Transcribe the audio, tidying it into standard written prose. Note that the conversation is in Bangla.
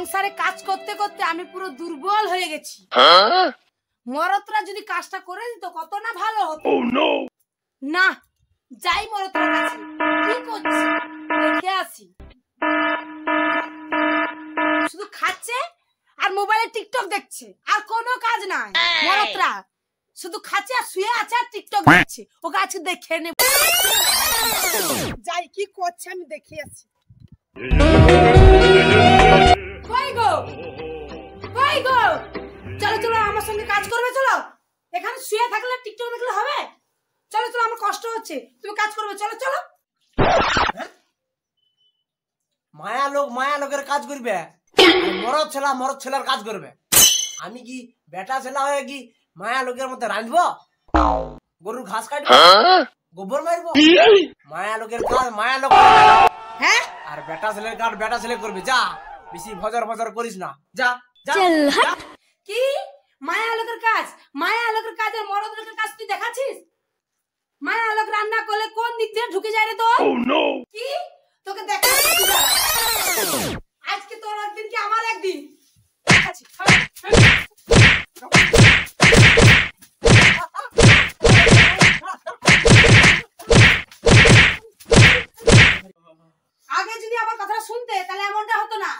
সংসারে কাজ করতে করতে আমি পুরো দুর্বল হয়ে গেছি। মরদরা যদি কাজটা করে দিত কত না ভালো হতো। না যাই মরদরা কাছে, কি করছে দেখে আসি। শুধু খাচ্ছে আর মোবাইলে টিকটক দেখছে, আর কোনো কাজ নাই। মরদরা শুধু খাচ্ছে আর শুয়ে আছে আর টিকটক দেখছে। ওকে আজকে দেখে নেব, যাই কি করছে আমি দেখে আসি। কই গো, কই গো, চলো চলো আমার সঙ্গে কাজ করবে। চলো, এখানে শুয়ে থাকলে টিকটক দেখলে হবে? চলো চলো, আমার কষ্ট হচ্ছে, তুমি কাজ করবে। চলো চলো। মায়া লোকের কাজ করবে, মরদ ছেলার কাজ করবে। আমি কি বেটা ছেলা হয়ে কি মায়া লোকের মধ্যে রাঁধবো? গরুর ঘাস কাটবো, গোবর মারবো? মায়া লোকের কাজ মায়া লোক, হ্যাঁ, আর বেটা ছেলের কাজ বেটা ছেলে করবে। যা, বেশি ভজর করিস না, যা যা। কি মায়া লোকের কাজ? মায়া লোকের কাজ আর মরদ লোকের কাজ তুই দেখাচ্ছিস? মায়া লোক রান্না করলে কোন দিক দিয়ে ঢুকে যায় রে? তো কি তোকে দেখাচ্ছি, আজকে তোর একদিন কি আমার একদিন। আগে যদি আমার কথা শুনতে তাহলে এমনটা হতো না।